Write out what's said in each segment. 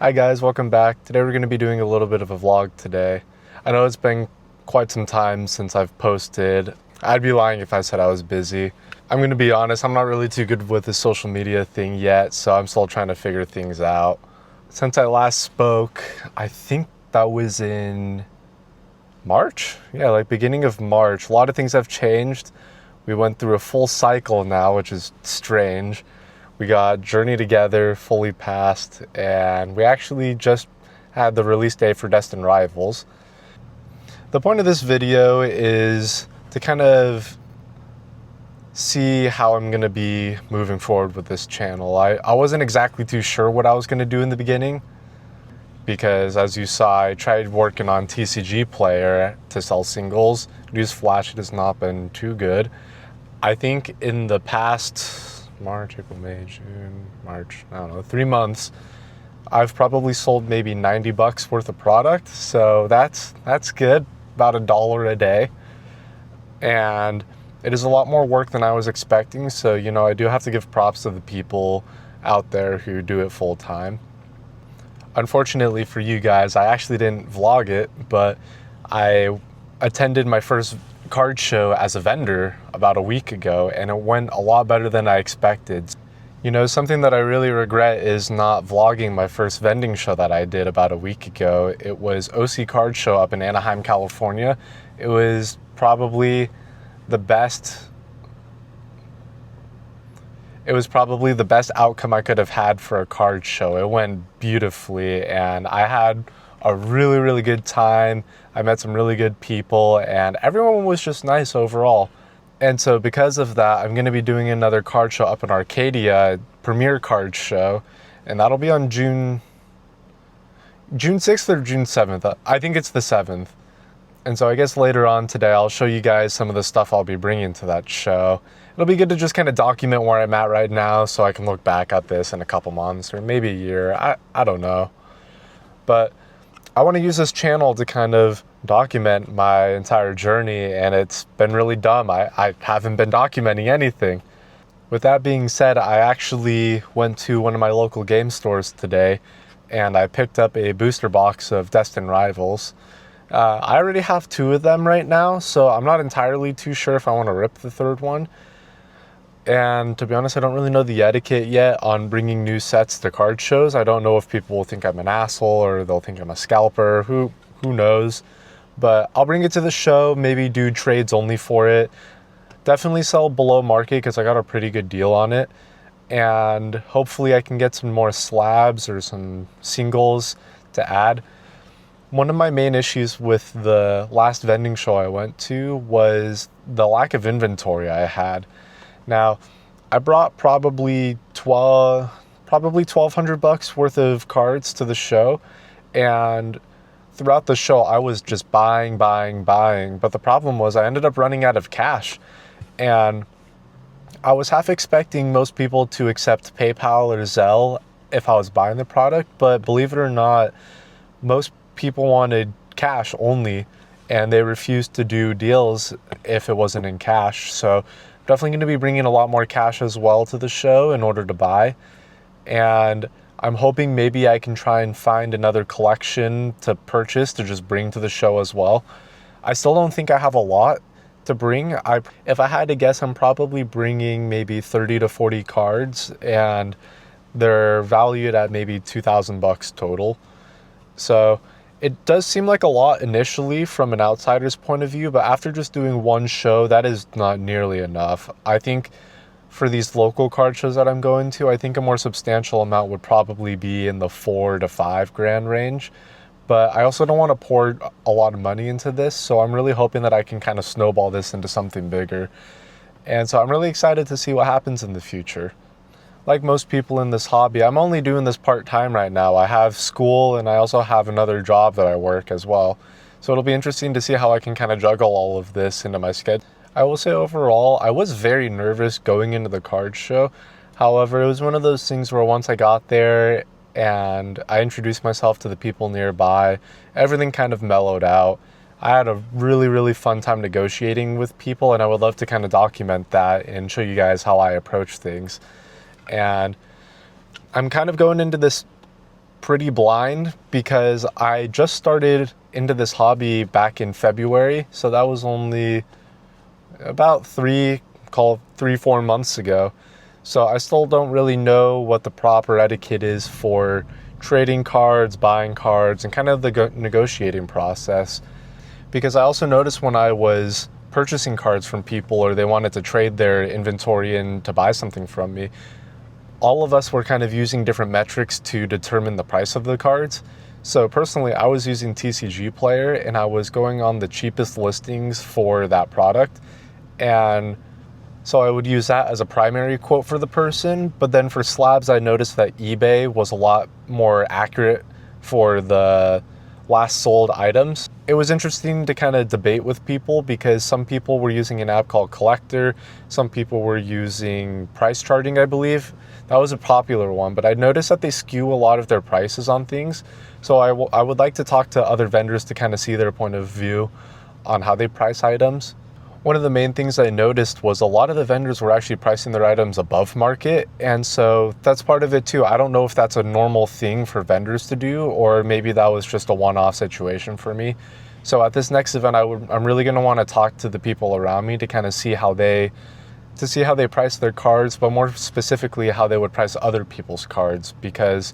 Hi guys, welcome back. Today we're going to be doing a little bit of a vlog today. I know it's been quite some time since I've posted. I'd be lying if I said I was busy. I'm going to be honest, I'm not really too good with the social media thing yet, so I'm still trying to figure things out. Since I last spoke, I think that was in March? Yeah, like beginning of March. A lot of things have changed. We went through a full cycle now, which is strange. We got Journey Together fully passed, and we actually just had the release date for Destined Rivals. The point of this video is to kind of see how I'm going to be moving forward with this channel. I wasn't exactly too sure what I was going to do in the beginning, because as you saw, I tried working on TCG Player to sell singles. Newsflash, it has not been too good. I think in the past March, April, May, June, March, I don't know, 3 months, I've probably sold maybe $90 worth of product. So that's good, about $1 a day. And it is a lot more work than I was expecting. So, you know, I do have to give props to the people out there who do it full time. Unfortunately for you guys, I actually didn't vlog it, but I attended my first card show as a vendor about a week ago, and it went a lot better than I expected. You know, something that I really regret is not vlogging my first vending show that I did about a week ago. It was OC Card Show up in Anaheim, California. It was probably the best outcome I could have had for a card show. It went beautifully, and I had a really, really good time. I met some really good people, and everyone was just nice overall. And so because of that, I'm going to be doing another card show up in Arcadia, Premier Card Show, and that'll be on June 6th or June 7th. I think it's the 7th. And so I guess later on today, I'll show you guys some of the stuff I'll be bringing to that show. It'll be good to just kind of document where I'm at right now, so I can look back at this in a couple months or maybe a year. I don't know. But I want to use this channel to kind of document my entire journey, and it's been really dumb. I haven't been documenting anything. With that being said, I actually went to one of my local game stores today, and I picked up a booster box of Destined Rivals. I already have 2 of them right now, so I'm not entirely too sure if I want to rip the 3rd one. And to be honest, I don't really know the etiquette yet on bringing new sets to card shows. I don't know if people will think I'm an asshole or they'll think I'm a scalper. Who knows? But I'll bring it to the show, maybe do trades only for it. Definitely sell below market because I got a pretty good deal on it. And hopefully I can get some more slabs or some singles to add. One of my main issues with the last vending show I went to was the lack of inventory I had. Now, I brought probably $1,200 worth of cards to the show, and throughout the show I was just buying. But the problem was I ended up running out of cash, and I was half expecting most people to accept PayPal or Zelle if I was buying the product, but believe it or not, most people wanted cash only, and they refused to do deals if it wasn't in cash. So definitely going to be bringing a lot more cash as well to the show in order to buy. And I'm hoping maybe I can try and find another collection to purchase to just bring to the show as well. I still don't think I have a lot to bring. If I had to guess, I'm probably bringing maybe 30 to 40 cards, and they're valued at maybe $2,000 total. So it does seem like a lot initially from an outsider's point of view, but after just doing one show, that is not nearly enough. I think for these local card shows that I'm going to, I think a more substantial amount would probably be in the $4,000 to $5,000 range. But I also don't want to pour a lot of money into this, so I'm really hoping that I can kind of snowball this into something bigger. And so I'm really excited to see what happens in the future. Like most people in this hobby, I'm only doing this part-time right now. I have school, and I also have another job that I work as well. So it'll be interesting to see how I can kind of juggle all of this into my schedule. I will say overall, I was very nervous going into the card show. However, it was one of those things where once I got there and I introduced myself to the people nearby, everything kind of mellowed out. I had a really, really fun time negotiating with people, and I would love to kind of document that and show you guys how I approach things. And I'm kind of going into this pretty blind because I just started into this hobby back in February. So that was only about 4 months ago. So I still don't really know what the proper etiquette is for trading cards, buying cards, and kind of the negotiating process. Because I also noticed when I was purchasing cards from people or they wanted to trade their inventory in to buy something from me, all of us were kind of using different metrics to determine the price of the cards. So personally, I was using TCG Player and I was going on the cheapest listings for that product. And so I would use that as a primary quote for the person. But then for slabs, I noticed that eBay was a lot more accurate for the last sold items. It was interesting to kind of debate with people because some people were using an app called Collector. Some people were using price charting, I believe. That was a popular one, but I noticed that they skew a lot of their prices on things. So I would like to talk to other vendors to kind of see their point of view on how they price items. One of the main things I noticed was a lot of the vendors were actually pricing their items above market. And so that's part of it too. I don't know if that's a normal thing for vendors to do, or maybe that was just a one-off situation for me. So at this next event, I'm really going to want to talk to the people around me to kind of see how they price their cards, but more specifically how they would price other people's cards, because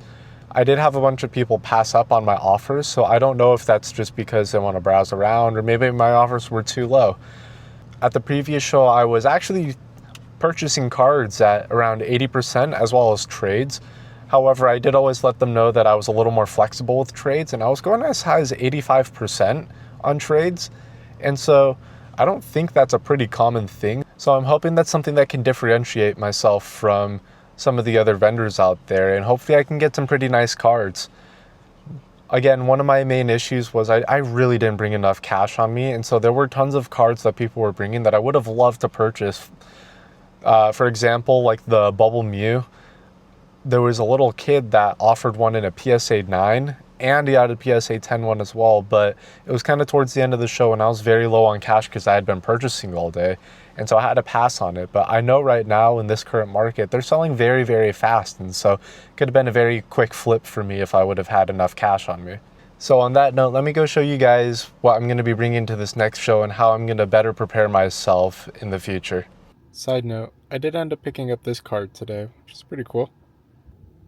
I did have a bunch of people pass up on my offers. So I don't know if that's just because they want to browse around or maybe my offers were too low. At the previous show, I was actually purchasing cards at around 80% as well as trades. However, I did always let them know that I was a little more flexible with trades, and I was going as high as 85% on trades. And so I don't think that's a pretty common thing. So I'm hoping that's something that can differentiate myself from some of the other vendors out there, and hopefully I can get some pretty nice cards. Again, one of my main issues was I really didn't bring enough cash on me, and so there were tons of cards that people were bringing that I would have loved to purchase. For example, like the Bubble Mew, there was a little kid that offered one in a PSA 9, and he had a PSA 10 one as well, but it was kind of towards the end of the show, and I was very low on cash because I had been purchasing all day, and so I had to pass on it. But I know right now in this current market, they're selling very, very fast, and so it could have been a very quick flip for me if I would have had enough cash on me. So on that note, let me go show you guys what I'm going to be bringing to this next show and how I'm going to better prepare myself in the future. Side note, I did end up picking up this card today, which is pretty cool.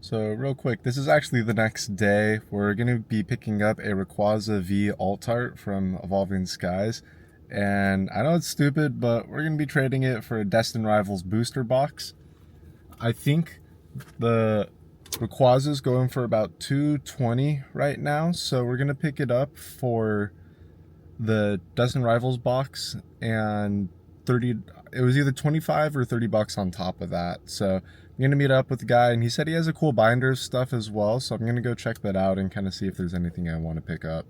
So real quick, this is actually the next day. We're going to be picking up a Rayquaza V alt art from Evolving Skies. And I know it's stupid, but we're going to be trading it for a Destined Rivals booster box. I think the Rayquaza is going for about $220 right now. So we're going to pick it up for the Destined Rivals box, and it was either 25 or $30 on top of that. So I'm going to meet up with the guy, and he said he has a cool binder stuff as well. So I'm going to go check that out and kind of see if there's anything I want to pick up.